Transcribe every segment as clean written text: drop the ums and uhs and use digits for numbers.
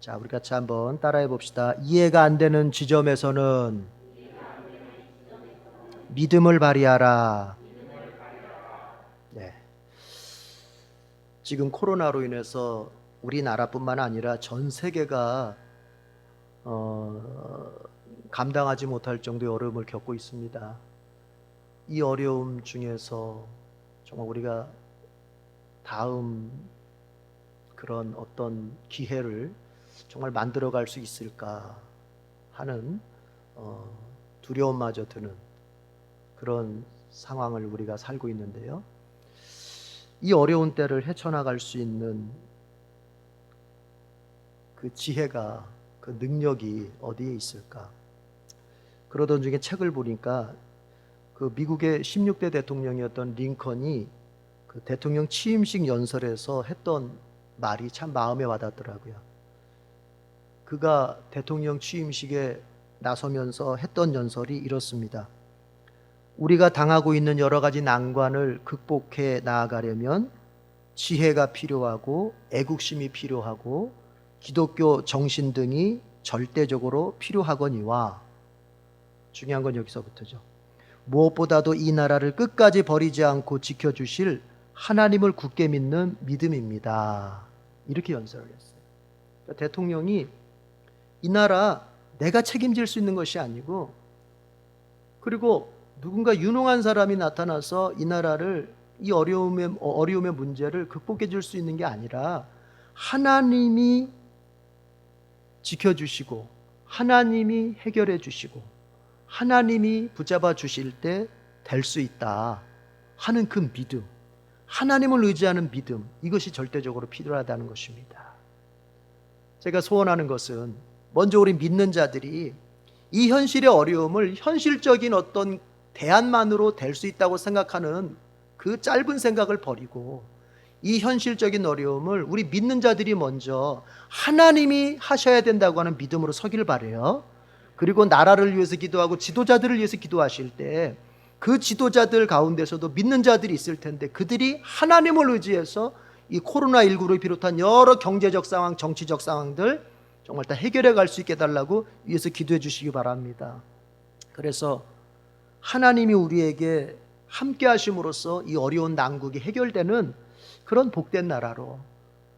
자, 우리 같이 한번 따라해 봅시다. 이해가 안 되는 지점에서는 믿음을 발휘하라. 네. 지금 코로나로 인해서 우리나라뿐만 아니라 전 세계가 감당하지 못할 정도의 어려움을 겪고 있습니다. 이 어려움 중에서 정말 우리가 다음 그런 어떤 기회를 정말 만들어갈 수 있을까 하는 두려움마저 드는 그런 상황을 우리가 살고 있는데요. 이 어려운 때를 헤쳐나갈 수 있는 그 지혜가, 그 능력이 어디에 있을까? 그러던 중에 책을 보니까 그 미국의 16대 대통령이었던 링컨이 그 대통령 취임식 연설에서 했던 말이 참 마음에 와닿더라고요. 그가 대통령 취임식에 나서면서 했던 연설이 이렇습니다. 우리가 당하고 있는 여러 가지 난관을 극복해 나아가려면 지혜가 필요하고 애국심이 필요하고 기독교 정신 등이 절대적으로 필요하거니와, 중요한 건 여기서부터죠. 무엇보다도 이 나라를 끝까지 버리지 않고 지켜주실 하나님을 굳게 믿는 믿음입니다. 이렇게 연설을 했어요. 그러니까 대통령이 이 나라 내가 책임질 수 있는 것이 아니고, 그리고 누군가 유능한 사람이 나타나서 이 나라를, 이 어려움의 문제를 극복해 줄 수 있는 게 아니라 하나님이 지켜주시고 하나님이 해결해 주시고 하나님이 붙잡아 주실 때 될 수 있다 하는 그 믿음, 하나님을 의지하는 믿음, 이것이 절대적으로 필요하다는 것입니다. 제가 소원하는 것은 먼저 우리 믿는 자들이 이 현실의 어려움을 현실적인 어떤 대안만으로 될 수 있다고 생각하는 그 짧은 생각을 버리고 이 현실적인 어려움을 우리 믿는 자들이 먼저 하나님이 하셔야 된다고 하는 믿음으로 서기를 바라요. 그리고 나라를 위해서 기도하고 지도자들을 위해서 기도하실 때 그 지도자들 가운데서도 믿는 자들이 있을 텐데 그들이 하나님을 의지해서 이 코로나19를 비롯한 여러 경제적 상황, 정치적 상황들 정말 다 해결해 갈 수 있게 해달라고 위해서 기도해 주시기 바랍니다. 그래서 하나님이 우리에게 함께 하심으로써 이 어려운 난국이 해결되는 그런 복된 나라로,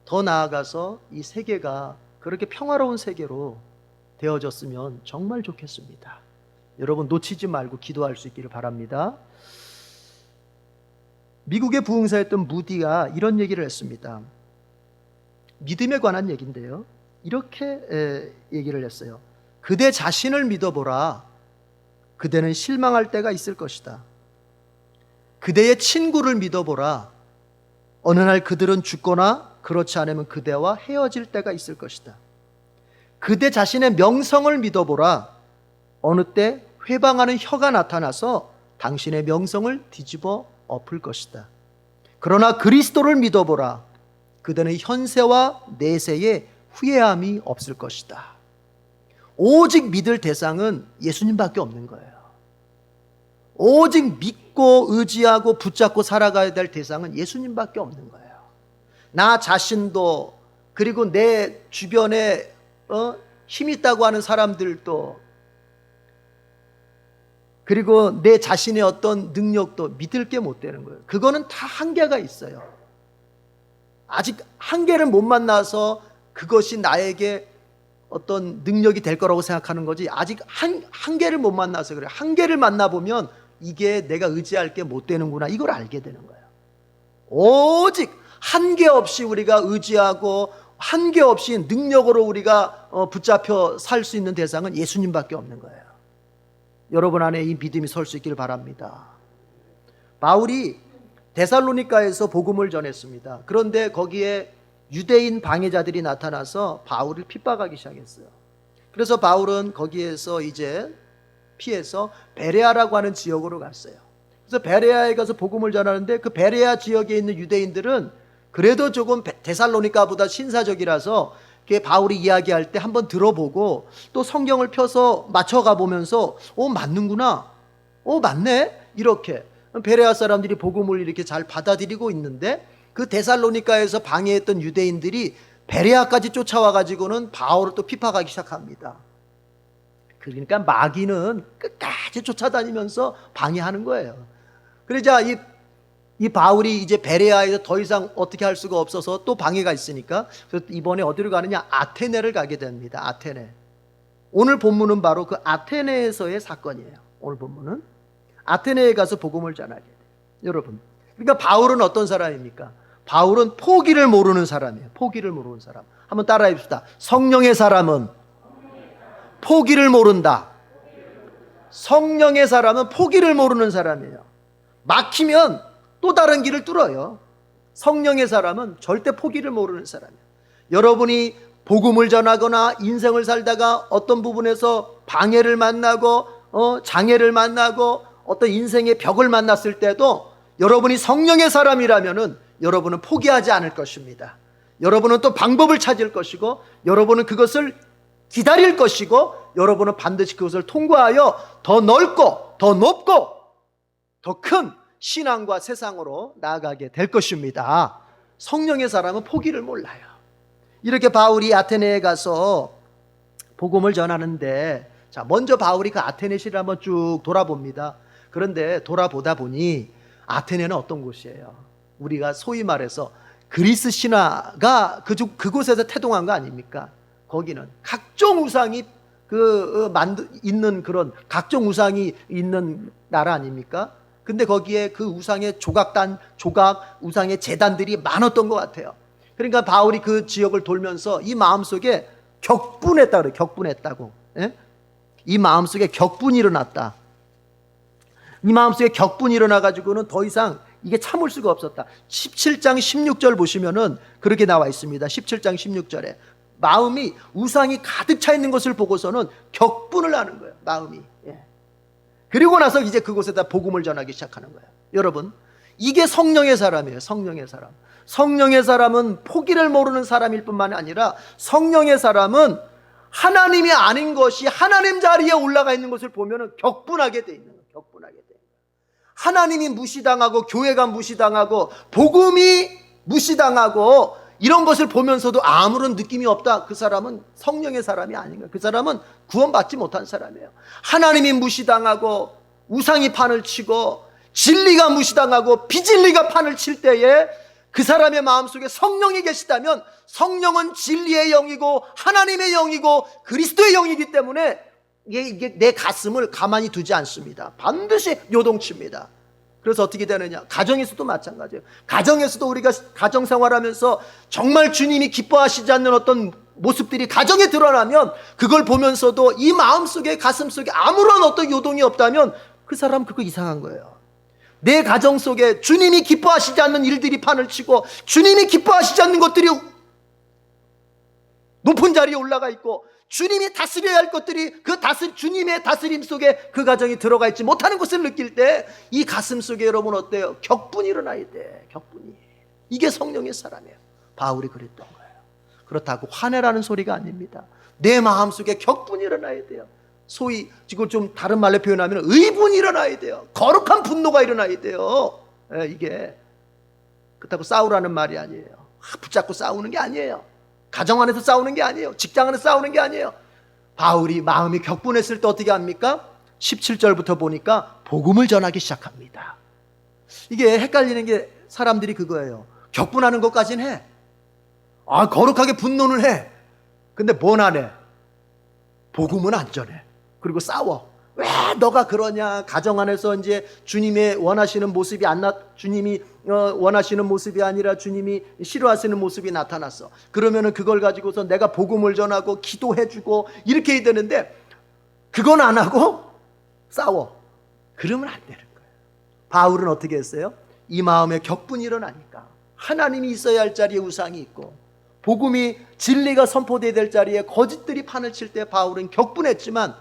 더 나아가서 이 세계가 그렇게 평화로운 세계로 되어졌으면 정말 좋겠습니다. 여러분 놓치지 말고 기도할 수 있기를 바랍니다. 미국의 부흥사였던 무디가 이런 얘기를 했습니다. 믿음에 관한 얘기인데요. 이렇게 얘기를 했어요. 그대 자신을 믿어보라. 그대는 실망할 때가 있을 것이다. 그대의 친구를 믿어보라. 어느 날 그들은 죽거나 그렇지 않으면 그대와 헤어질 때가 있을 것이다. 그대 자신의 명성을 믿어보라. 어느 때 회방하는 혀가 나타나서 당신의 명성을 뒤집어 엎을 것이다. 그러나 그리스도를 믿어보라. 그대는 현세와 내세에 후회함이 없을 것이다. 오직 믿을 대상은 예수님밖에 없는 거예요. 오직 믿고 의지하고 붙잡고 살아가야 될 대상은 예수님밖에 없는 거예요. 나 자신도, 그리고 내 주변에 힘 있다고 하는 사람들도, 그리고 내 자신의 어떤 능력도 믿을 게 못 되는 거예요. 그거는 다 한계가 있어요. 아직 한계를 못 만나서 그것이 나에게 어떤 능력이 될 거라고 생각하는 거지, 아직 한계를 못 만나서 그래요. 한계를 만나보면 이게 내가 의지할 게 못 되는구나, 이걸 알게 되는 거예요. 오직 한계 없이 우리가 의지하고 한계 없이 능력으로 우리가 붙잡혀 살 수 있는 대상은 예수님밖에 없는 거예요. 여러분 안에 이 믿음이 설 수 있기를 바랍니다. 바울이 데살로니가에서 복음을 전했습니다. 그런데 거기에 유대인 방해자들이 나타나서 바울을 핍박하기 시작했어요. 그래서 바울은 거기에서 이제 피해서 베레아라고 하는 지역으로 갔어요. 그래서 베레아에 가서 복음을 전하는데 그 베레아 지역에 있는 유대인들은 그래도 조금 데살로니가보다 신사적이라서 바울이 이야기할 때 한번 들어보고 또 성경을 펴서 맞춰가 보면서 맞는구나, 맞네, 이렇게 베레아 사람들이 복음을 이렇게 잘 받아들이고 있는데 그 데살로니가에서 방해했던 유대인들이 베레아까지 쫓아와 가지고는 바울을 또 핍박하기 시작합니다. 그러니까 마귀는 끝까지 쫓아다니면서 방해하는 거예요. 그러자 이 바울이 이제 베레아에서 더 이상 어떻게 할 수가 없어서 또 방해가 있으니까 그래서 이번에 어디로 가느냐? 아테네를 가게 됩니다. 아테네. 오늘 본문은 바로 그 아테네에서의 사건이에요. 오늘 본문은 아테네에 가서 복음을 전하게 돼요. 여러분, 그러니까 바울은 어떤 사람입니까? 바울은 포기를 모르는 사람이에요. 포기를 모르는 사람. 한번 따라해 봅시다. 성령의 사람은 포기를 모른다. 성령의 사람은 포기를 모르는 사람이에요. 막히면 또 다른 길을 뚫어요. 성령의 사람은 절대 포기를 모르는 사람이에요. 여러분이 복음을 전하거나 인생을 살다가 어떤 부분에서 방해를 만나고 장애를 만나고 어떤 인생의 벽을 만났을 때도 여러분이 성령의 사람이라면은 여러분은 포기하지 않을 것입니다. 여러분은 또 방법을 찾을 것이고 여러분은 그것을 기다릴 것이고 여러분은 반드시 그것을 통과하여 더 넓고 더 높고 더 큰 신앙과 세상으로 나아가게 될 것입니다. 성령의 사람은 포기를 몰라요. 이렇게 바울이 아테네에 가서 복음을 전하는데, 자, 먼저 바울이 그 아테네 시를 한번 쭉 돌아봅니다. 그런데 돌아보다 보니 아테네는 어떤 곳이에요? 우리가 소위 말해서 그리스 신화가 그곳에서 태동한 거 아닙니까? 거기는 각종 우상이 있는 그런 각종 우상이 있는 나라 아닙니까? 근데 거기에 그 우상의 조각 우상의 제단들이 많았던 것 같아요. 그러니까 바울이 그 지역을 돌면서 이 마음속에 격분했다 그래요. 격분했다고. 예? 이 마음속에 격분이 일어났다. 이 마음속에 격분이 일어나가지고는 더 이상 이게 참을 수가 없었다. 17장 16절 보시면은 그렇게 나와 있습니다. 17장 16절에 마음이 우상이 가득 차 있는 것을 보고서는 격분을 하는 거예요. 마음이. 예. 그리고 나서 이제 그곳에다 복음을 전하기 시작하는 거예요. 여러분, 이게 성령의 사람이에요. 성령의 사람. 성령의 사람은 포기를 모르는 사람일 뿐만 아니라 성령의 사람은 하나님이 아닌 것이 하나님 자리에 올라가 있는 것을 보면은 격분하게 돼 있는 거예요. 격분하게 돼 있는 거예요. 하나님이 무시당하고 교회가 무시당하고 복음이 무시당하고 이런 것을 보면서도 아무런 느낌이 없다. 그 사람은 성령의 사람이 아닌 거예요. 그 사람은 구원받지 못한 사람이에요. 하나님이 무시당하고 우상이 판을 치고 진리가 무시당하고 비진리가 판을 칠 때에 그 사람의 마음속에 성령이 계시다면 성령은 진리의 영이고 하나님의 영이고 그리스도의 영이기 때문에 이게 내 가슴을 가만히 두지 않습니다. 반드시 요동칩니다. 그래서 어떻게 되느냐? 가정에서도 마찬가지예요. 가정에서도 우리가 가정생활하면서 정말 주님이 기뻐하시지 않는 어떤 모습들이 가정에 드러나면 그걸 보면서도 이 마음속에 가슴속에 아무런 어떤 요동이 없다면 그 사람 그거 이상한 거예요. 내 가정 속에 주님이 기뻐하시지 않는 일들이 판을 치고 주님이 기뻐하시지 않는 것들이 높은 자리에 올라가 있고 주님이 다스려야 할 것들이 주님의 다스림 속에 그 가정이 들어가 있지 못하는 것을 느낄 때 이 가슴 속에 여러분 어때요? 격분이 일어나야 돼. 격분이. 이게 성령의 사람이에요. 바울이 그랬던 거예요. 그렇다고 화내라는 소리가 아닙니다. 내 마음속에 격분이 일어나야 돼요. 소위 지금 좀 다른 말로 표현하면 의분이 일어나야 돼요. 거룩한 분노가 일어나야 돼요. 이게 그렇다고 싸우라는 말이 아니에요. 붙잡고 싸우는 게 아니에요. 가정 안에서 싸우는 게 아니에요. 직장 안에서 싸우는 게 아니에요. 바울이 마음이 격분했을 때 어떻게 합니까? 17절부터 보니까 복음을 전하기 시작합니다. 이게 헷갈리는 게 사람들이 그거예요. 격분하는 것까지는 해. 거룩하게 분노는 해. 근데 뭔 안 해? 복음은 안 전해. 그리고 싸워. 왜 너가 그러냐? 가정 안에서 이제 주님의 원하시는 모습이 주님이 원하시는 모습이 아니라 주님이 싫어하시는 모습이 나타났어. 그러면은 그걸 가지고서 내가 복음을 전하고 기도해주고 이렇게 해야 되는데 그건 안 하고 싸워. 그러면 안 되는 거예요. 바울은 어떻게 했어요? 이 마음에 격분이 일어나니까 하나님이 있어야 할 자리에 우상이 있고 복음이 진리가 선포되어야 될 자리에 거짓들이 판을 칠 때 바울은 격분했지만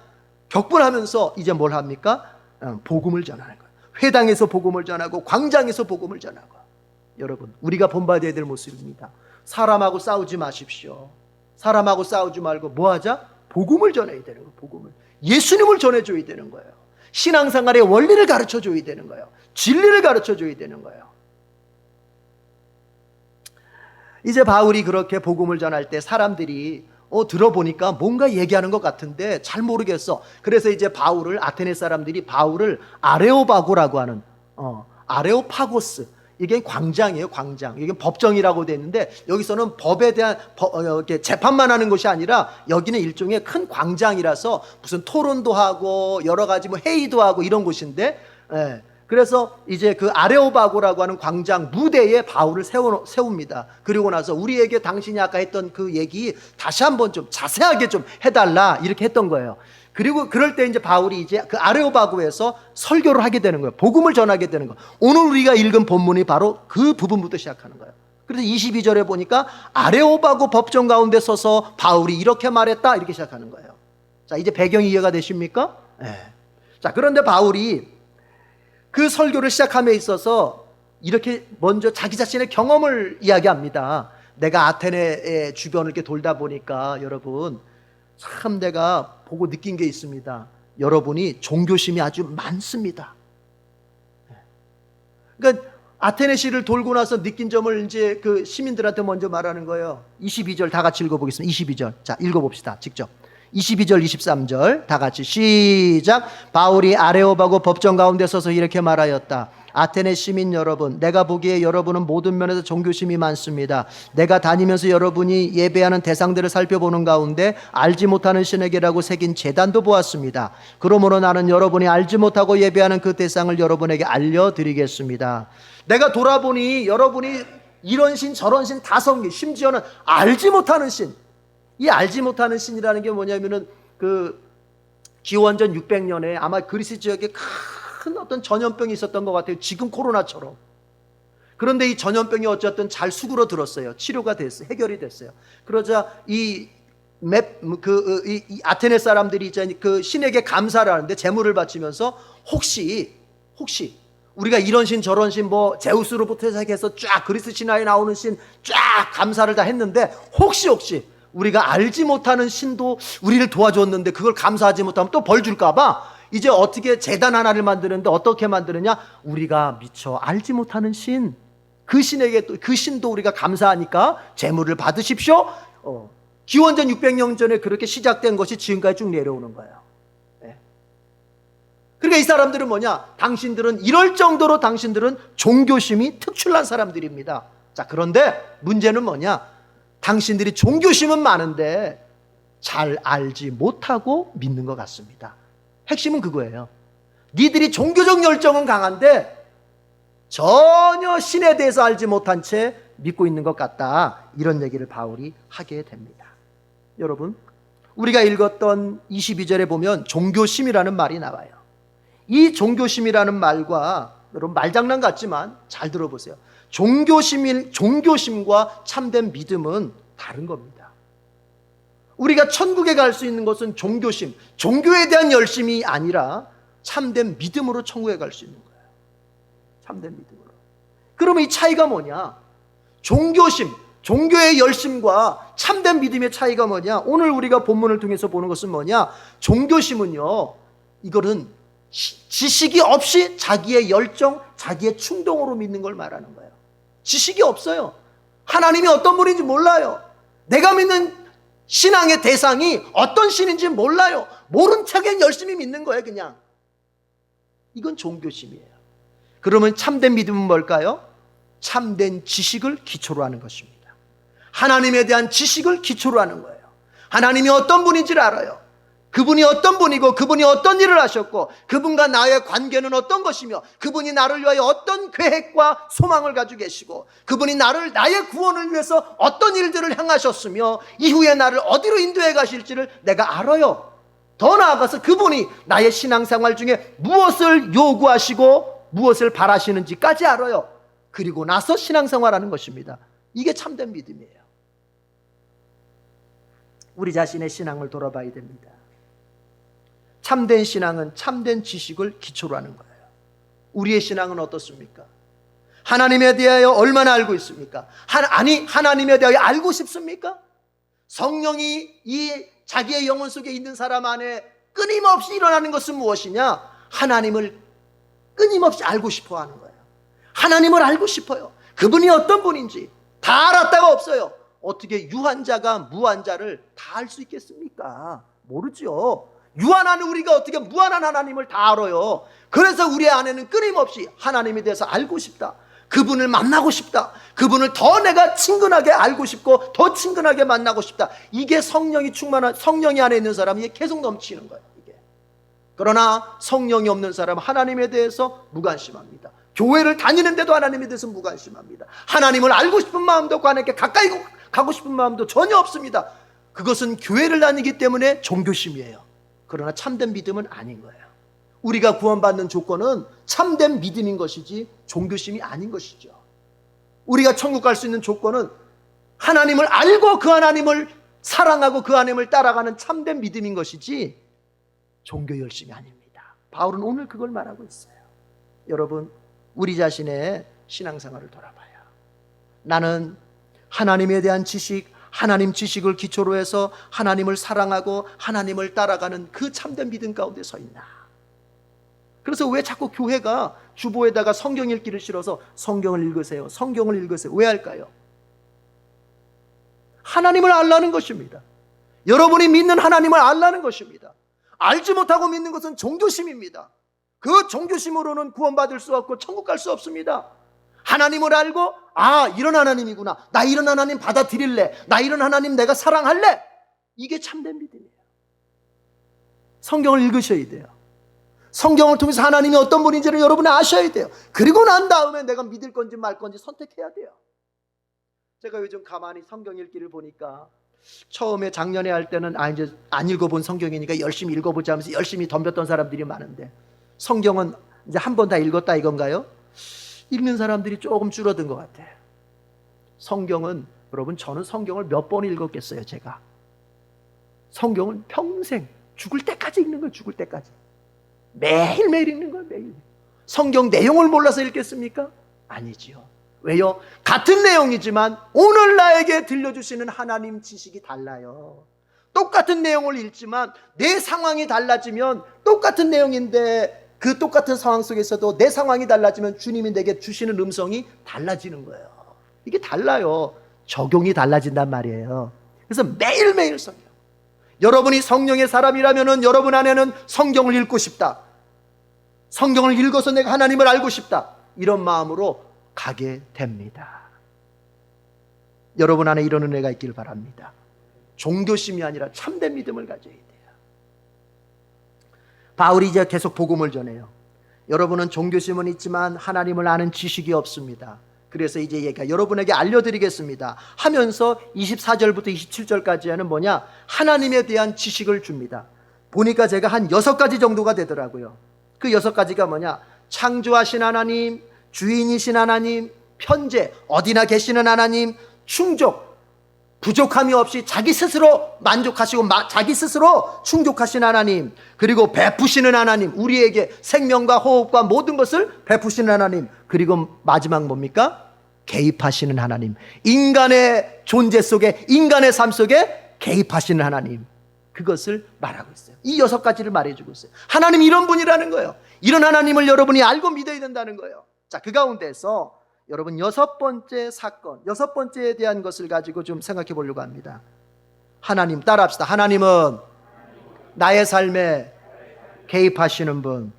격분하면서 이제 뭘 합니까? 복음을 전하는 거예요. 회당에서 복음을 전하고 광장에서 복음을 전하고. 여러분, 우리가 본받아야 될 모습입니다. 사람하고 싸우지 마십시오. 사람하고 싸우지 말고 뭐 하자? 복음을 전해야 되는 거예요. 복음을. 예수님을 전해줘야 되는 거예요. 신앙생활의 원리를 가르쳐줘야 되는 거예요. 진리를 가르쳐줘야 되는 거예요. 이제 바울이 그렇게 복음을 전할 때 사람들이 들어보니까 뭔가 얘기하는 것 같은데 잘 모르겠어. 그래서 이제 아테네 사람들이 바울을 아레오바고라고 하는 아레오파고스, 이게 광장이에요, 광장. 이게 법정이라고 되어 있는데 여기서는 법에 대한 이렇게 재판만 하는 것이 아니라 여기는 일종의 큰 광장이라서 무슨 토론도 하고 여러 가지 뭐 회의도 하고 이런 곳인데, 그래서 이제 그 아레오바고라고 하는 광장 무대에 바울을 세웁니다. 그리고 나서 우리에게 당신이 아까 했던 그 얘기 다시 한번 좀 자세하게 좀 해달라, 이렇게 했던 거예요. 그리고 그럴 때 이제 바울이 이제 그 아레오바고에서 설교를 하게 되는 거예요. 복음을 전하게 되는 거예요. 오늘 우리가 읽은 본문이 바로 그 부분부터 시작하는 거예요. 그래서 22절에 보니까 아레오바고 법정 가운데 서서 바울이 이렇게 말했다, 이렇게 시작하는 거예요. 자, 이제 배경이 이해가 되십니까? 네. 자, 그런데 바울이 그 설교를 시작함에 있어서 이렇게 먼저 자기 자신의 경험을 이야기합니다. 내가 아테네의 주변을 이렇게 돌다 보니까 여러분, 참 내가 보고 느낀 게 있습니다. 여러분이 종교심이 아주 많습니다. 그러니까 아테네시를 돌고 나서 느낀 점을 이제 그 시민들한테 먼저 말하는 거예요. 22절 다 같이 읽어보겠습니다. 22절. 자, 읽어봅시다. 직접. 22절, 23절 다 같이 시작. 바울이 아레오바고 법정 가운데 서서 이렇게 말하였다. 아테네 시민 여러분, 내가 보기에 여러분은 모든 면에서 종교심이 많습니다. 내가 다니면서 여러분이 예배하는 대상들을 살펴보는 가운데 알지 못하는 신에게라고 새긴 제단도 보았습니다. 그러므로 나는 여러분이 알지 못하고 예배하는 그 대상을 여러분에게 알려드리겠습니다. 내가 돌아보니 여러분이 이런 신 저런 신 다 섬기, 심지어는 알지 못하는 신, 이 알지 못하는 신이라는 게 뭐냐면은 그 기원전 600년에 아마 그리스 지역에 큰 어떤 전염병이 있었던 것 같아요. 지금 코로나처럼. 그런데 이 전염병이 어쨌든 잘 수그러들었어요. 치료가 됐어요. 해결이 됐어요. 그러자 이 아테네 사람들이 이제 그 신에게 감사를 하는데 제물을 바치면서 혹시 우리가 이런 신 저런 신 뭐 제우스로부터 시작해서 쫙 그리스 신화에 나오는 신 쫙 감사를 다 했는데 혹시 우리가 알지 못하는 신도 우리를 도와줬는데 그걸 감사하지 못하면 또 벌 줄까 봐 이제 어떻게 제단 하나를 만드는데 어떻게 만드느냐, 우리가 미처 알지 못하는 신, 그 신에게 또 그 신도 우리가 감사하니까 제물을 받으십시오. 기원전 600년 전에 그렇게 시작된 것이 지금까지 쭉 내려오는 거예요. 그러니까 이 사람들은 뭐냐, 당신들은 이럴 정도로 당신들은 종교심이 특출난 사람들입니다. 자, 그런데 문제는 뭐냐, 당신들이 종교심은 많은데 잘 알지 못하고 믿는 것 같습니다. 핵심은 그거예요. 니들이 종교적 열정은 강한데 전혀 신에 대해서 알지 못한 채 믿고 있는 것 같다, 이런 얘기를 바울이 하게 됩니다. 여러분, 우리가 읽었던 22절에 보면 종교심이라는 말이 나와요. 이 종교심이라는 말과, 여러분 말장난 같지만 잘 들어보세요. 종교심과 참된 믿음은 다른 겁니다. 우리가 천국에 갈 수 있는 것은 종교심, 종교에 대한 열심이 아니라 참된 믿음으로 천국에 갈 수 있는 거예요. 참된 믿음으로. 그러면 이 차이가 뭐냐? 종교심, 종교의 열심과 참된 믿음의 차이가 뭐냐? 오늘 우리가 본문을 통해서 보는 것은 뭐냐? 종교심은요, 이거는 지식이 없이 자기의 열정, 자기의 충동으로 믿는 걸 말하는 거예요. 지식이 없어요. 하나님이 어떤 분인지 몰라요. 내가 믿는 신앙의 대상이 어떤 신인지 몰라요. 모른 척에 열심히 믿는 거예요, 그냥. 이건 종교심이에요. 그러면 참된 믿음은 뭘까요? 참된 지식을 기초로 하는 것입니다. 하나님에 대한 지식을 기초로 하는 거예요. 하나님이 어떤 분인지를 알아요. 그분이 어떤 분이고 그분이 어떤 일을 하셨고 그분과 나의 관계는 어떤 것이며 그분이 나를 위하여 어떤 계획과 소망을 가지고 계시고 그분이 나의 구원을 위해서 어떤 일들을 행하셨으며 이후에 나를 어디로 인도해 가실지를 내가 알아요. 더 나아가서 그분이 나의 신앙생활 중에 무엇을 요구하시고 무엇을 바라시는지까지 알아요. 그리고 나서 신앙생활하는 것입니다. 이게 참된 믿음이에요. 우리 자신의 신앙을 돌아봐야 됩니다. 참된 신앙은 참된 지식을 기초로 하는 거예요. 우리의 신앙은 어떻습니까? 하나님에 대하여 얼마나 알고 있습니까? 하나님에 대하여 알고 싶습니까? 성령이 이 자기의 영혼 속에 있는 사람 안에 끊임없이 일어나는 것은 무엇이냐? 하나님을 끊임없이 알고 싶어 하는 거예요. 하나님을 알고 싶어요. 그분이 어떤 분인지, 다 알았다가 없어요. 어떻게 유한자가 무한자를 다 알 수 있겠습니까? 모르죠. 유한한 우리가 어떻게 무한한 하나님을 다 알아요? 그래서 우리 안에는 끊임없이 하나님에 대해서 알고 싶다, 그분을 만나고 싶다, 그분을 더 내가 친근하게 알고 싶고 더 친근하게 만나고 싶다. 이게 성령이 충만한, 성령이 안에 있는 사람이 계속 넘치는 거예요, 이게. 그러나 성령이 없는 사람은 하나님에 대해서 무관심합니다. 교회를 다니는데도 하나님에 대해서 무관심합니다. 하나님을 알고 싶은 마음도 없고 하나님께 가까이 가고 싶은 마음도 전혀 없습니다. 그것은 교회를 다니기 때문에 종교심이에요. 그러나 참된 믿음은 아닌 거예요. 우리가 구원받는 조건은 참된 믿음인 것이지 종교심이 아닌 것이죠. 우리가 천국 갈 수 있는 조건은 하나님을 알고 그 하나님을 사랑하고 그 하나님을 따라가는 참된 믿음인 것이지 종교 열심이 아닙니다. 바울은 오늘 그걸 말하고 있어요. 여러분, 우리 자신의 신앙생활을 돌아봐요. 나는 하나님에 대한 지식, 하나님 지식을 기초로 해서 하나님을 사랑하고 하나님을 따라가는 그 참된 믿음 가운데 서 있나? 그래서 왜 자꾸 교회가 주보에다가 성경 읽기를 싫어서 성경을 읽으세요, 성경을 읽으세요, 왜 할까요? 하나님을 알라는 것입니다. 여러분이 믿는 하나님을 알라는 것입니다. 알지 못하고 믿는 것은 종교심입니다. 그 종교심으로는 구원받을 수 없고 천국 갈 수 없습니다. 하나님을 알고, 아, 이런 하나님이구나, 나 이런 하나님 받아들일래, 나 이런 하나님 내가 사랑할래, 이게 참된 믿음이에요. 성경을 읽으셔야 돼요. 성경을 통해서 하나님이 어떤 분인지를 여러분이 아셔야 돼요. 그리고 난 다음에 내가 믿을 건지 말 건지 선택해야 돼요. 제가 요즘 가만히 성경 읽기를 보니까 처음에 작년에 할 때는 이제 안 읽어본 성경이니까 열심히 읽어보자 하면서 열심히 덤볐던 사람들이 많은데, 성경은 이제 한 번 다 읽었다 이건가요? 읽는 사람들이 조금 줄어든 것 같아요. 성경은, 여러분, 저는 성경을 몇 번 읽었겠어요. 제가 성경은 평생 죽을 때까지 읽는 거예요. 죽을 때까지 매일매일 읽는 거예요. 매일. 성경 내용을 몰라서 읽겠습니까? 아니지요. 왜요? 같은 내용이지만 오늘 나에게 들려주시는 하나님 지식이 달라요. 똑같은 내용을 읽지만 내 상황이 달라지면, 똑같은 내용인데 그 똑같은 상황 속에서도 내 상황이 달라지면 주님이 내게 주시는 음성이 달라지는 거예요. 이게 달라요. 적용이 달라진단 말이에요. 그래서 매일매일 성경. 여러분이 성령의 사람이라면 여러분 안에는 성경을 읽고 싶다, 성경을 읽어서 내가 하나님을 알고 싶다, 이런 마음으로 가게 됩니다. 여러분 안에 이런 은혜가 있기를 바랍니다. 종교심이 아니라 참된 믿음을 가져야 돼요. 바울이 이제 계속 복음을 전해요. 여러분은 종교심은 있지만 하나님을 아는 지식이 없습니다. 그래서 이제 얘가 여러분에게 알려드리겠습니다 하면서 24절부터 27절까지는 뭐냐? 하나님에 대한 지식을 줍니다. 보니까 제가 한 6가지 정도가 되더라고요. 그 6가지가 뭐냐? 창조하신 하나님, 주인이신 하나님, 편재, 어디나 계시는 하나님, 충족, 부족함이 없이 자기 스스로 만족하시고 자기 스스로 충족하신 하나님, 그리고 베푸시는 하나님, 우리에게 생명과 호흡과 모든 것을 베푸시는 하나님, 그리고 마지막 뭡니까? 개입하시는 하나님. 인간의 존재 속에, 인간의 삶 속에 개입하시는 하나님, 그것을 말하고 있어요. 이 6가지를 말해주고 있어요. 하나님 이런 분이라는 거예요. 이런 하나님을 여러분이 알고 믿어야 된다는 거예요. 자, 그 가운데서 여러분 6번째 사건, 6번째에 대한 것을 가지고 좀 생각해 보려고 합니다. 하나님, 따라합시다. 하나님은 나의 삶에 개입하시는 분.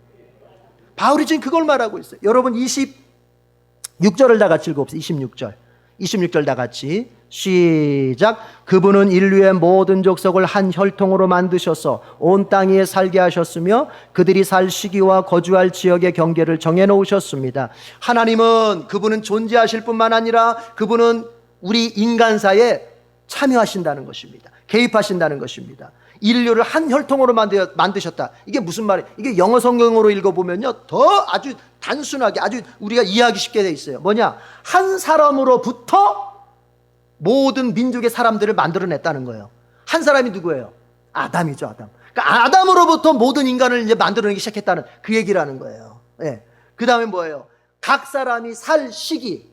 바울이 지금 그걸 말하고 있어요. 여러분 26절을 다 같이 읽어봅시다. 26절 다 같이 시작. 그분은 인류의 모든 족속을 한 혈통으로 만드셔서 온 땅 위에 살게 하셨으며 그들이 살 시기와 거주할 지역의 경계를 정해놓으셨습니다. 하나님은, 그분은 존재하실 뿐만 아니라 그분은 우리 인간사에 참여하신다는 것입니다. 개입하신다는 것입니다. 인류를 한 혈통으로 만드셨다. 이게 무슨 말이에요? 이게 영어 성경으로 읽어보면요, 더 아주 단순하게, 아주 우리가 이해하기 쉽게 돼 있어요. 뭐냐? 한 사람으로부터 모든 민족의 사람들을 만들어냈다는 거예요. 한 사람이 누구예요? 아담이죠, 아담. 그러니까 아담으로부터 모든 인간을 이제 만들어내기 시작했다는 그 얘기라는 거예요. 예. 그 다음에 뭐예요? 각 사람이 살 시기,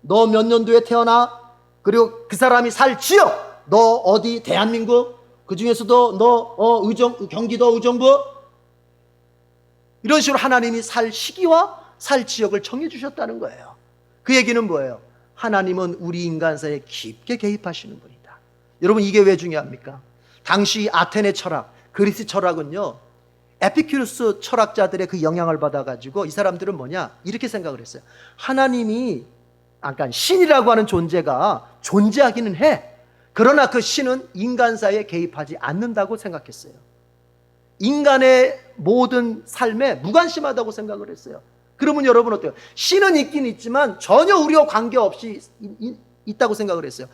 너 몇 년도에 태어나, 그리고 그 사람이 살 지역, 너 어디 대한민국, 그 중에서도 너 경기도 의정부, 이런 식으로 하나님이 살 시기와 살 지역을 정해 주셨다는 거예요. 그 얘기는 뭐예요? 하나님은 우리 인간사에 깊게 개입하시는 분이다. 여러분, 이게 왜 중요합니까? 당시 아테네 철학, 그리스 철학은요, 에피큐르스 철학자들의 그 영향을 받아가지고 이 사람들은 뭐냐, 이렇게 생각을 했어요. 하나님이, 그러니까 신이라고 하는 존재가 존재하기는 해. 그러나 그 신은 인간사에 개입하지 않는다고 생각했어요. 인간의 모든 삶에 무관심하다고 생각을 했어요. 그러면 여러분 어때요? 신은 있긴 있지만 전혀 우리와 관계없이 있다고 생각을 했어요.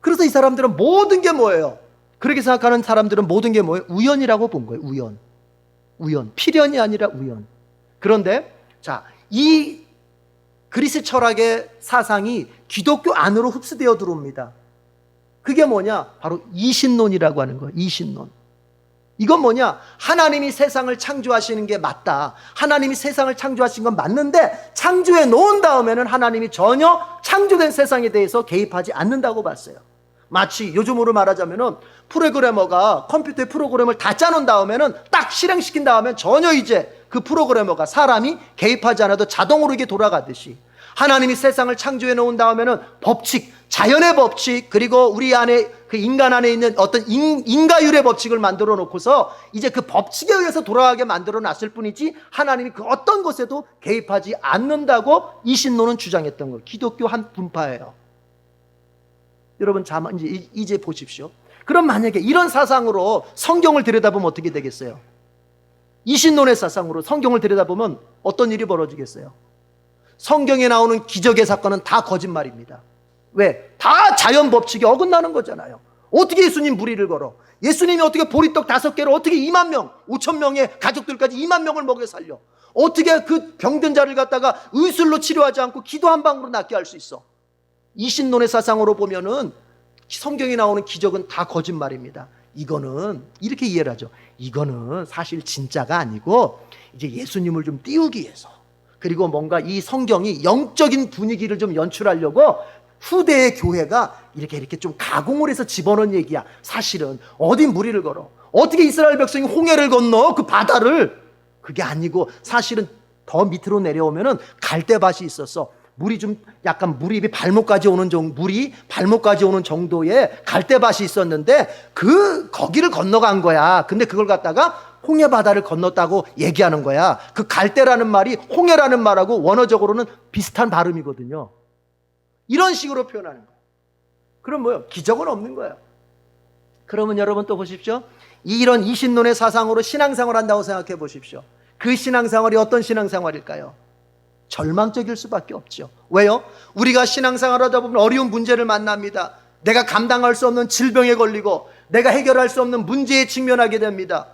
그래서 이 사람들은 모든 게 뭐예요? 그렇게 생각하는 사람들은 모든 게 뭐예요? 우연이라고 본 거예요. 우연. 필연이 아니라 우연. 그런데 자, 이 그리스 철학의 사상이 기독교 안으로 흡수되어 들어옵니다. 그게 뭐냐? 바로 이신론이라고 하는 거예요. 이신론. 이건 뭐냐? 하나님이 세상을 창조하시는 게 맞다. 하나님이 세상을 창조하신 건 맞는데 창조해 놓은 다음에는 하나님이 전혀 창조된 세상에 대해서 개입하지 않는다고 봤어요. 마치 요즘으로 말하자면은 프로그래머가 컴퓨터의 프로그램을 다 짜놓은 다음에는 딱 실행시킨 다음에 전혀 이제 그 프로그래머가 사람이 개입하지 않아도 자동으로 이게 돌아가듯이 하나님이 세상을 창조해 놓은 다음에는 법칙, 자연의 법칙, 그리고 우리 안에 그 인간 안에 있는 어떤 인과율의 법칙을 만들어 놓고서 이제 그 법칙에 의해서 돌아가게 만들어 놨을 뿐이지 하나님이 그 어떤 것에도 개입하지 않는다고 이신론은 주장했던 거예요. 기독교 한 분파예요. 여러분 이제 보십시오. 그럼 만약에 이런 사상으로 성경을 들여다보면 어떻게 되겠어요? 이신론의 사상으로 성경을 들여다보면 어떤 일이 벌어지겠어요? 성경에 나오는 기적의 사건은 다 거짓말입니다. 왜? 다 자연 법칙에 어긋나는 거잖아요. 어떻게 예수님 무리를 걸어? 예수님이 어떻게 보리떡 5개로 어떻게 2만 명, 5천 명의 가족들까지 2만 명을 먹여 살려? 어떻게 그 병든 자를 갖다가 의술로 치료하지 않고 기도 한 방으로 낫게 할 수 있어? 이신론의 사상으로 보면은 성경에 나오는 기적은 다 거짓말입니다. 이거는 이렇게 이해를 하죠. 이거는 사실 진짜가 아니고 이제 예수님을 좀 띄우기 위해서, 그리고 뭔가 이 성경이 영적인 분위기를 좀 연출하려고 후대의 교회가 이렇게 좀 가공을 해서 집어넣은 얘기야. 사실은 어디 무리를 걸어? 어떻게 이스라엘 백성이 홍해를 건너 그 바다를? 그게 아니고 사실은 더 밑으로 내려오면은 갈대밭이 있었어. 물이 좀 약간 물이 발목까지 오는 정도의 갈대밭이 있었는데 거기를 건너간 거야. 근데 그걸 갖다가 홍해 바다를 건넜다고 얘기하는 거야. 그 갈대라는 말이 홍해라는 말하고 원어적으로는 비슷한 발음이거든요. 이런 식으로 표현하는 거예요. 그럼 뭐요? 기적은 없는 거예요. 그러면 여러분 또 보십시오. 이런 이신론의 사상으로 신앙생활을 한다고 생각해 보십시오. 그 신앙생활이 어떤 신앙생활일까요? 절망적일 수밖에 없죠. 왜요? 우리가 신앙생활을 하다 보면 어려운 문제를 만납니다. 내가 감당할 수 없는 질병에 걸리고 내가 해결할 수 없는 문제에 직면하게 됩니다.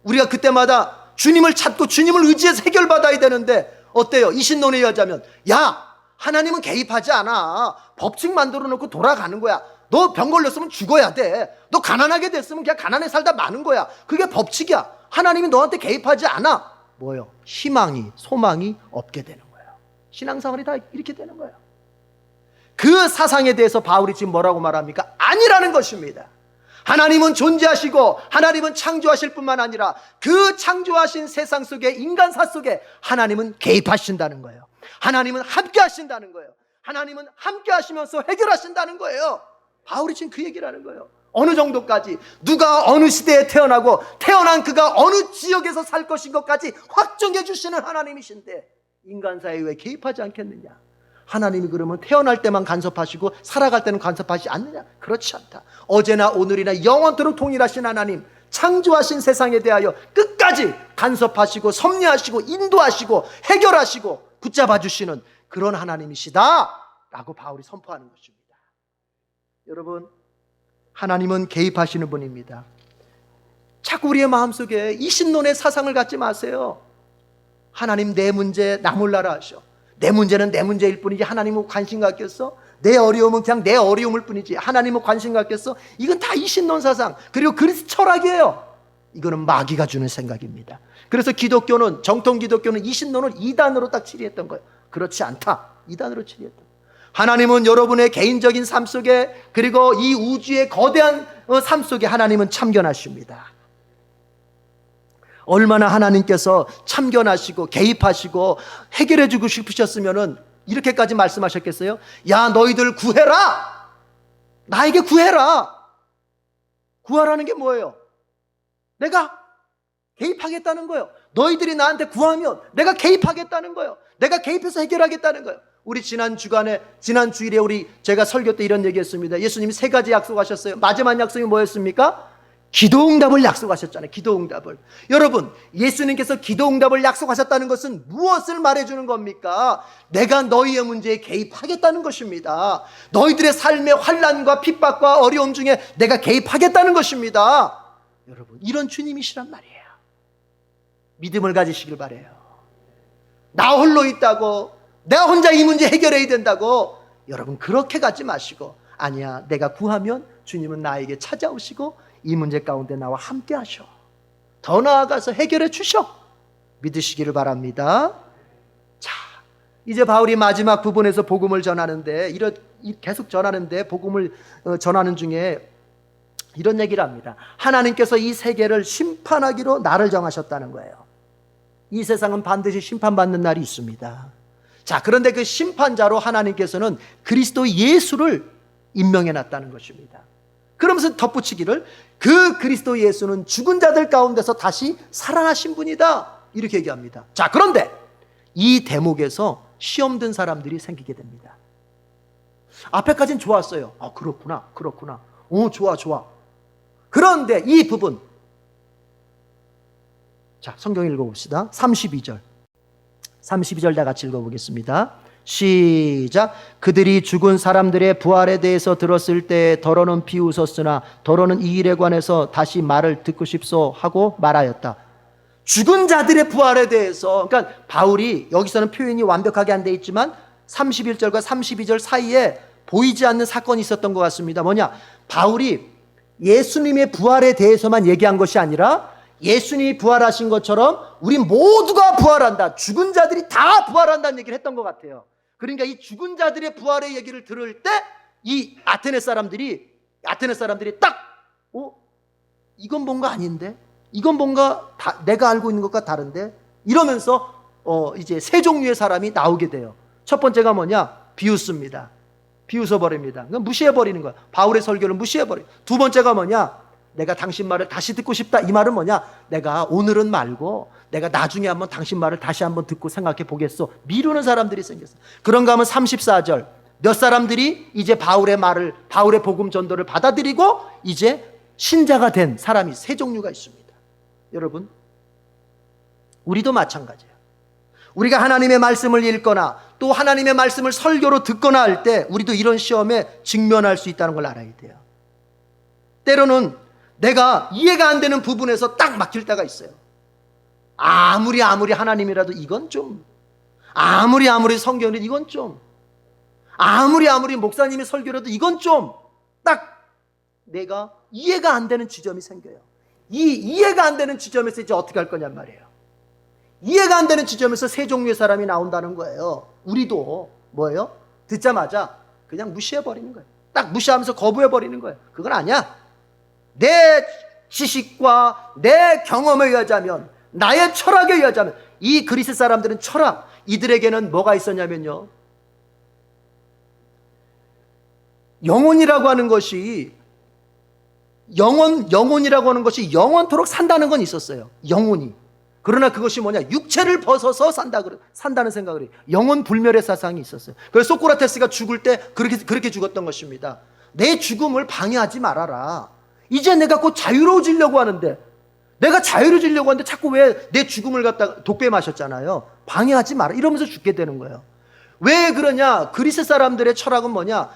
우리가 그때마다 주님을 찾고 주님을 의지해서 해결받아야 되는데 어때요? 이신론에 의하자면 야, 하나님은 개입하지 않아. 법칙 만들어 놓고 돌아가는 거야. 너 병 걸렸으면 죽어야 돼. 너 가난하게 됐으면 그냥 가난해 살다 마는 거야. 그게 법칙이야. 하나님이 너한테 개입하지 않아. 뭐요? 희망이, 소망이 없게 되는 거예요. 신앙생활이 다 이렇게 되는 거예요. 그 사상에 대해서 바울이 지금 뭐라고 말합니까? 아니라는 것입니다. 하나님은 존재하시고 하나님은 창조하실 뿐만 아니라 그 창조하신 세상 속에, 인간사 속에 하나님은 개입하신다는 거예요. 하나님은 함께 하신다는 거예요. 하나님은 함께 하시면서 해결하신다는 거예요. 바울이 지금 그 얘기를 하는 거예요. 어느 정도까지, 누가 어느 시대에 태어나고 태어난 그가 어느 지역에서 살 것인 것까지 확정해 주시는 하나님이신데 인간사에 왜 개입하지 않겠느냐? 하나님이 그러면 태어날 때만 간섭하시고 살아갈 때는 간섭하지 않느냐? 그렇지 않다. 어제나 오늘이나 영원토록 동일하신 하나님, 창조하신 세상에 대하여 끝까지 간섭하시고 섭리하시고 인도하시고 해결하시고 붙잡아 주시는 그런 하나님이시다 라고 바울이 선포하는 것입니다. 여러분, 하나님은 개입하시는 분입니다. 자꾸 우리의 마음속에 이신론의 사상을 갖지 마세요. 하나님 내 문제 나 몰라라 하셔. 내 문제는 내 문제일 뿐이지 하나님은 관심 갖겠어? 내 어려움은 그냥 내 어려움일 뿐이지 하나님은 관심 갖겠어? 이건 다 이신론 사상, 그리고 그리스 철학이에요. 이거는 마귀가 주는 생각입니다. 그래서 기독교는, 정통 기독교는 이신론을 2단으로 딱 치리했던 거예요. 그렇지 않다. 2단으로 치리했던 거예요. 하나님은 여러분의 개인적인 삶 속에, 그리고 이 우주의 거대한 삶 속에 하나님은 참견하십니다. 얼마나 하나님께서 참견하시고 개입하시고 해결해 주고 싶으셨으면은 이렇게까지 말씀하셨겠어요? 야, 너희들 구해라. 나에게 구해라. 구하라는 게 뭐예요? 내가 개입하겠다는 거예요. 너희들이 나한테 구하면 내가 개입하겠다는 거예요. 내가 개입해서 해결하겠다는 거예요. 우리 지난 주일에 제가 설교 때 이런 얘기했습니다. 예수님이 3가지 약속하셨어요. 마지막 약속이 뭐였습니까? 기도응답을 약속하셨잖아요. 기도응답을. 여러분, 예수님께서 기도응답을 약속하셨다는 것은 무엇을 말해주는 겁니까? 내가 너희의 문제에 개입하겠다는 것입니다. 너희들의 삶의 환난과 핍박과 어려움 중에 내가 개입하겠다는 것입니다. 여러분, 이런 주님이시란 말이에요. 믿음을 가지시길 바라요. 나 홀로 있다고, 내가 혼자 이 문제 해결해야 된다고, 여러분 그렇게 가지 마시고, 아니야, 내가 구하면 주님은 나에게 찾아오시고 이 문제 가운데 나와 함께 하셔. 더 나아가서 해결해 주셔. 믿으시기를 바랍니다. 자, 이제 바울이 마지막 부분에서 복음을 전하는데, 계속 전하는데, 복음을 전하는 중에 이런 얘기를 합니다. 하나님께서 이 세계를 심판하기로 날을 정하셨다는 거예요. 이 세상은 반드시 심판받는 날이 있습니다. 자, 그런데 그 심판자로 하나님께서는 그리스도 예수를 임명해 놨다는 것입니다. 그러면서 덧붙이기를, 그 그리스도 예수는 죽은 자들 가운데서 다시 살아나신 분이다, 이렇게 얘기합니다. 자, 그런데 이 대목에서 시험 든 사람들이 생기게 됩니다. 앞에까지는 좋았어요. 그렇구나. 좋아. 그런데 이 부분, 자, 성경 읽어봅시다. 32절 다 같이 읽어보겠습니다. 시작. 그들이 죽은 사람들의 부활에 대해서 들었을 때 더러는 비웃었으나 더러는 이 일에 관해서 다시 말을 듣고 싶소 하고 말하였다. 죽은 자들의 부활에 대해서, 그러니까 바울이 여기서는 표현이 완벽하게 안 돼 있지만 31절과 32절 사이에 보이지 않는 사건이 있었던 것 같습니다. 뭐냐? 바울이 예수님의 부활에 대해서만 얘기한 것이 아니라 예수님이 부활하신 것처럼 우리 모두가 부활한다, 죽은 자들이 다 부활한다는 얘기를 했던 것 같아요. 그러니까 이 죽은 자들의 부활의 얘기를 들을 때 이 아테네 사람들이 딱 이건 뭔가 아닌데, 이건 뭔가 내가 알고 있는 것과 다른데, 이러면서 이제 세 종류의 사람이 나오게 돼요. 첫 번째가 뭐냐? 비웃습니다. 비웃어버립니다. 무시해버리는 거야. 바울의 설교를 무시해버려요. 두 번째가 뭐냐? 내가 당신 말을 다시 듣고 싶다. 이 말은 뭐냐? 내가 오늘은 말고 내가 나중에 한번 당신 말을 다시 한번 듣고 생각해 보겠어. 미루는 사람들이 생겼어요. 그런가 하면 34절, 몇 사람들이 이제 바울의 복음 전도를 받아들이고 이제 신자가 된 사람이 세 종류가 있습니다. 여러분, 우리도 마찬가지예요. 우리가 하나님의 말씀을 읽거나 또 하나님의 말씀을 설교로 듣거나 할 때 우리도 이런 시험에 직면할 수 있다는 걸 알아야 돼요. 때로는 내가 이해가 안 되는 부분에서 딱 막힐 때가 있어요. 아무리 하나님이라도 이건 좀, 아무리 성경이라도 이건 좀, 아무리 목사님의 설교라도 이건 좀, 딱 내가 이해가 안 되는 지점이 생겨요. 이 이해가 안 되는 지점에서 이제 어떻게 할 거냔 말이에요. 이해가 안 되는 지점에서 세 종류의 사람이 나온다는 거예요. 우리도 뭐예요? 듣자마자 그냥 무시해버리는 거예요. 딱 무시하면서 거부해버리는 거예요. 그건 아니야. 내 지식과 내 경험에 의하자면, 나의 철학에 의하자면, 이 그리스 사람들은 철학, 이들에게는 뭐가 있었냐면요, 영혼이라고 하는 것이 영원토록 산다는 건 있었어요. 영혼이. 그러나 그것이 뭐냐? 육체를 벗어서 산다는 생각을 해요. 영혼 불멸의 사상이 있었어요. 그래서 소크라테스가 죽을 때 그렇게 죽었던 것입니다. 내 죽음을 방해하지 말아라. 이제 내가 곧 자유로워지려고 하는데, 자꾸 왜 내 죽음을 갖다가 독배 마셨잖아요. 방해하지 마라. 이러면서 죽게 되는 거예요. 왜 그러냐? 그리스 사람들의 철학은 뭐냐?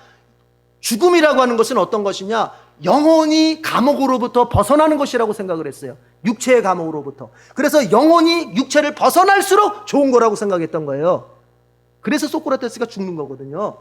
죽음이라고 하는 것은 어떤 것이냐? 영혼이 감옥으로부터 벗어나는 것이라고 생각을 했어요. 육체의 감옥으로부터. 그래서 영혼이 육체를 벗어날수록 좋은 거라고 생각했던 거예요. 그래서 소크라테스가 죽는 거거든요.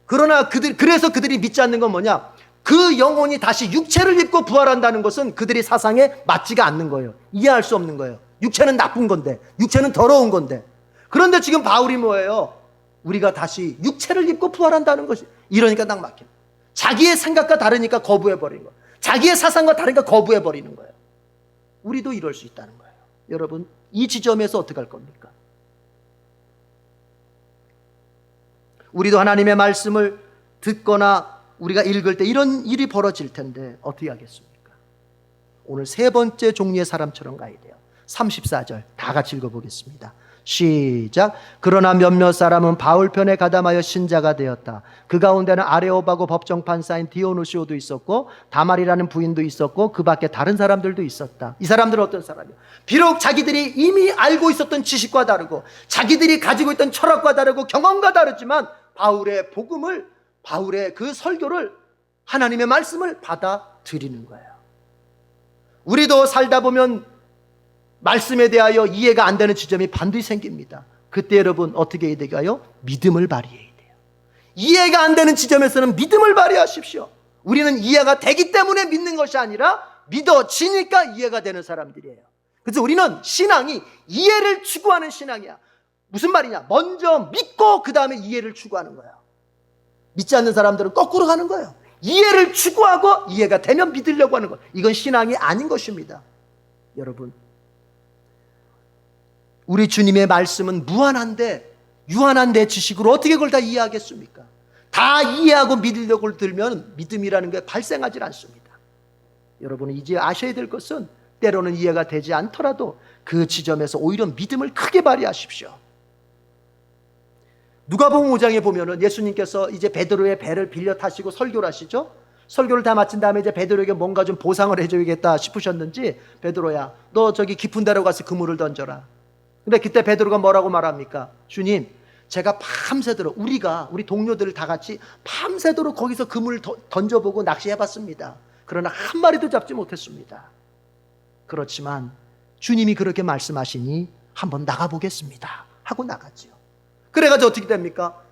그러나 그래서 그들이 믿지 않는 건 뭐냐? 그 영혼이 다시 육체를 입고 부활한다는 것은 그들의 사상에 맞지가 않는 거예요. 이해할 수 없는 거예요. 육체는 나쁜 건데, 육체는 더러운 건데. 그런데 지금 바울이 뭐예요? 우리가 다시 육체를 입고 부활한다는 것이, 이러니까 딱 막혀. 자기의 생각과 다르니까 거부해버리는 거예요. 자기의 사상과 다르니까 거부해버리는 거예요. 우리도 이럴 수 있다는 거예요. 여러분, 이 지점에서 어떻게 할 겁니까? 우리도 하나님의 말씀을 듣거나 우리가 읽을 때 이런 일이 벌어질 텐데 어떻게 하겠습니까? 오늘 세 번째 종류의 사람처럼 가야 돼요. 34절 다 같이 읽어보겠습니다. 시작. 그러나 몇몇 사람은 바울 편에 가담하여 신자가 되었다. 그 가운데는 아레오바고 법정판사인 디오누시오도 있었고 다말이라는 부인도 있었고 그 밖에 다른 사람들도 있었다. 이 사람들은 어떤 사람이야? 비록 자기들이 이미 알고 있었던 지식과 다르고 자기들이 가지고 있던 철학과 다르고 경험과 다르지만 바울의 복음을, 바울의 그 설교를, 하나님의 말씀을 받아들이는 거예요. 우리도 살다 보면 말씀에 대하여 이해가 안 되는 지점이 반드시 생깁니다. 그때 여러분 어떻게 해야 될까요? 믿음을 발휘해야 돼요. 이해가 안 되는 지점에서는 믿음을 발휘하십시오. 우리는 이해가 되기 때문에 믿는 것이 아니라 믿어지니까 이해가 되는 사람들이에요. 그래서 우리는 신앙이 이해를 추구하는 신앙이야. 무슨 말이냐? 먼저 믿고 그 다음에 이해를 추구하는 거예요. 믿지 않는 사람들은 거꾸로 가는 거예요. 이해를 추구하고 이해가 되면 믿으려고 하는 거예요. 이건 신앙이 아닌 것입니다. 여러분, 우리 주님의 말씀은 무한한데 유한한 내 지식으로 어떻게 그걸 다 이해하겠습니까? 다 이해하고 믿으려고 들면 믿음이라는 게 발생하지 않습니다. 여러분은 이제 아셔야 될 것은 때로는 이해가 되지 않더라도 그 지점에서 오히려 믿음을 크게 발휘하십시오. 누가복음 5장에 보면은 예수님께서 이제 베드로의 배를 빌려 타시고 설교를 하시죠. 설교를 다 마친 다음에 이제 베드로에게 뭔가 좀 보상을 해줘야겠다 싶으셨는지, 베드로야, 너 저기 깊은 데로 가서 그물을 던져라. 근데 그때 베드로가 뭐라고 말합니까? 주님, 제가 밤새도록, 우리 동료들 다 같이 밤새도록 거기서 그물을 던져보고 낚시해봤습니다. 그러나 한 마리도 잡지 못했습니다. 그렇지만 주님이 그렇게 말씀하시니 한번 나가보겠습니다 하고 나갔지요. 그래가지고 어떻게 됩니까?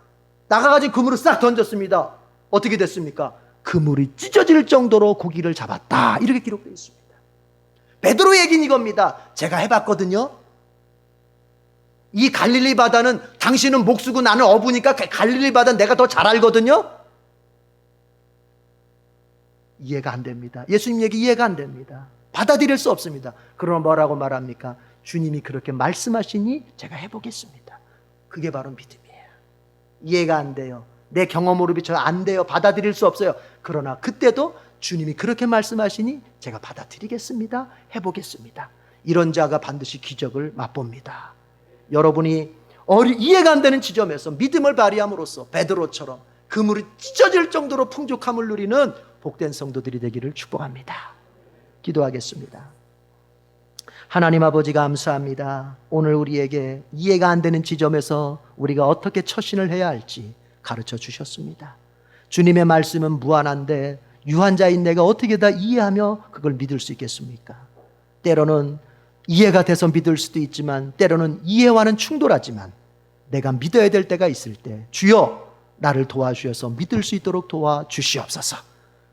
나가가지고 그물을 싹 던졌습니다. 어떻게 됐습니까? 그물이 찢어질 정도로 고기를 잡았다, 이렇게 기록되어 있습니다. 베드로의 얘기는 이겁니다. 제가 해봤거든요. 이 갈릴리 바다는 당신은 목수고 나는 어부니까 갈릴리 바다는 내가 더 잘 알거든요. 이해가 안 됩니다. 예수님 얘기 이해가 안 됩니다. 받아들일 수 없습니다. 그러나 뭐라고 말합니까? 주님이 그렇게 말씀하시니 제가 해보겠습니다. 그게 바로 믿음이에요. 이해가 안 돼요. 내 경험으로 비춰서 안 돼요. 받아들일 수 없어요. 그러나 그때도 주님이 그렇게 말씀하시니 제가 받아들이겠습니다. 해보겠습니다. 이런 자가 반드시 기적을 맛봅니다. 여러분이 이해가 안 되는 지점에서 믿음을 발휘함으로써 베드로처럼 그물이 찢어질 정도로 풍족함을 누리는 복된 성도들이 되기를 축복합니다. 기도하겠습니다. 하나님 아버지, 감사합니다. 오늘 우리에게 이해가 안 되는 지점에서 우리가 어떻게 처신을 해야 할지 가르쳐 주셨습니다. 주님의 말씀은 무한한데 유한자인 내가 어떻게 다 이해하며 그걸 믿을 수 있겠습니까? 때로는 이해가 돼서 믿을 수도 있지만 때로는 이해와는 충돌하지만 내가 믿어야 될 때가 있을 때 주여 나를 도와주셔서 믿을 수 있도록 도와주시옵소서.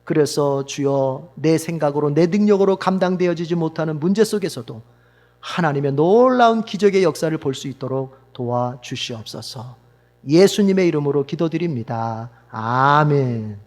그래서 주여 내 생각으로 내 능력으로 감당되어지지 못하는 문제 속에서도 하나님의 놀라운 기적의 역사를 볼 수 있도록 도와주시옵소서. 예수님의 이름으로 기도드립니다. 아멘.